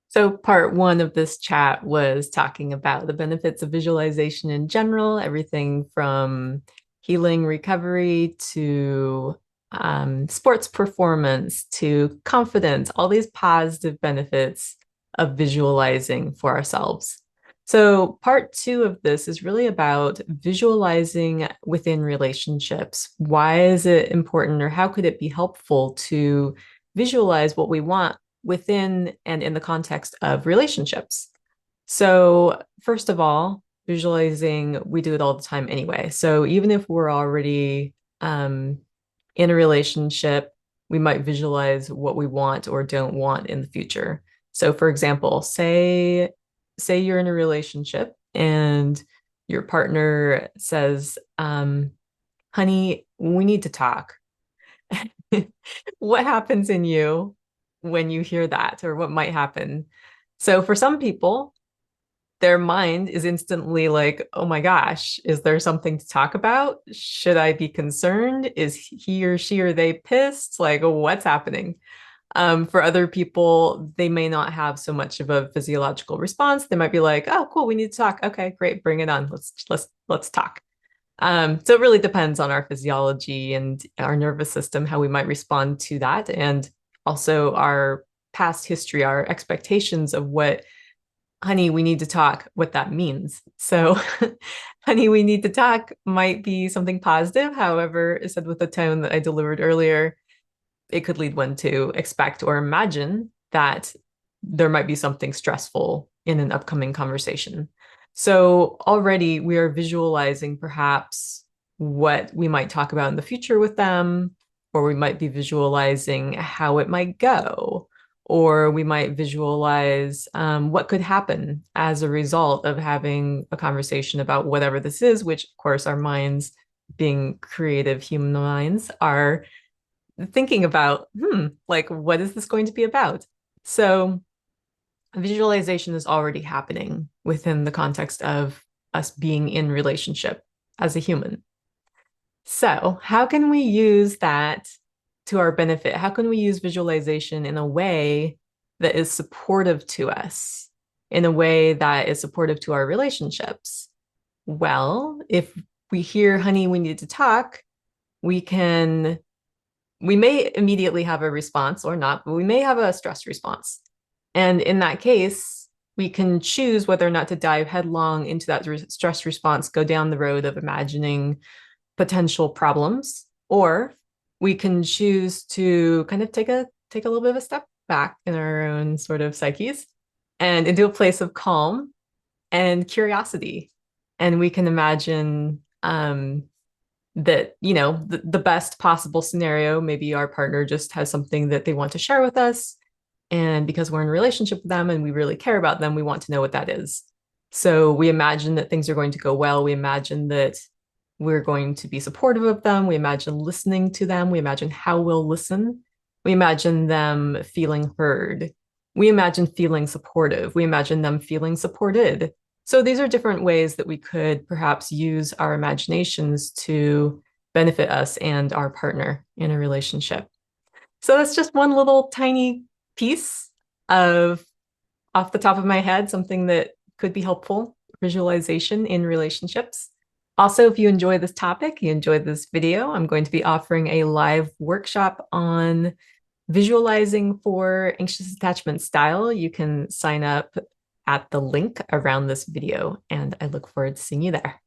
So, part one of this chat was talking about the benefits of visualization in general, everything from healing recovery to sports performance to confidence, all these positive benefits of visualizing for ourselves. So, part two of this is really about visualizing within relationships. Why is it important, or how could it be helpful to visualize what we want within and in the context of relationships? So, first of all, visualizing, we do it all the time anyway. So, even if we're already um, in a relationship, we might visualize what we want or don't want in the future. So, for example, say you're in a relationship and your partner says, "Honey, we need to talk." What happens in you when you hear that, or what might happen? So for some people, their mind is instantly like, oh my gosh, is there something to talk about? Should I be concerned? Is he or she or they pissed? Like, what's happening? For other people, they may not have so much of a physiological response. They might be like, oh, cool, we need to talk. Okay, great, bring it on. Let's talk. So it really depends on our physiology and our nervous system, how we might respond to that, and also our past history, our expectations of what, honey, we need to talk, what that means. So, honey, we need to talk might be something positive. However, said with the tone that I delivered earlier, it could lead one to expect or imagine that there might be something stressful in an upcoming conversation. So already we are visualizing perhaps what we might talk about in the future with them, or we might be visualizing how it might go, or we might visualize what could happen as a result of having a conversation about whatever this is, which, of course, our minds, being creative human minds, are thinking about, like, what is this going to be about? So visualization is already happening within the context of us being in relationship as a human. So how can we use that to our benefit? How can we use visualization in a way that is supportive to us, in a way that is supportive to our relationships? Well, if we hear, honey, we need to talk, we can we may immediately have a response or not, but we may have a stress response. And in that case, we can choose whether or not to dive headlong into that stress response, go down the road of imagining potential problems, or we can choose to kind of take a little bit of a step back in our own sort of psyches and into a place of calm and curiosity. And we can imagine that, the best possible scenario, maybe our partner just has something that they want to share with us, and because we're in a relationship with them and we really care about them, we want to know what that is. So we imagine that things are going to go well. We imagine that we're going to be supportive of them. We imagine listening to them. We imagine how we'll listen. We imagine them feeling heard. We imagine feeling supportive. We imagine them feeling supported. So these are different ways that we could perhaps use our imaginations to benefit us and our partner in a relationship. So that's just one little tiny piece of, off the top of my head, something that could be helpful, visualization in relationships. Also, if you enjoy this topic, you enjoyed this video, I'm going to be offering a live workshop on visualizing for anxious attachment style. You can sign up at the link around this video, and I look forward to seeing you there.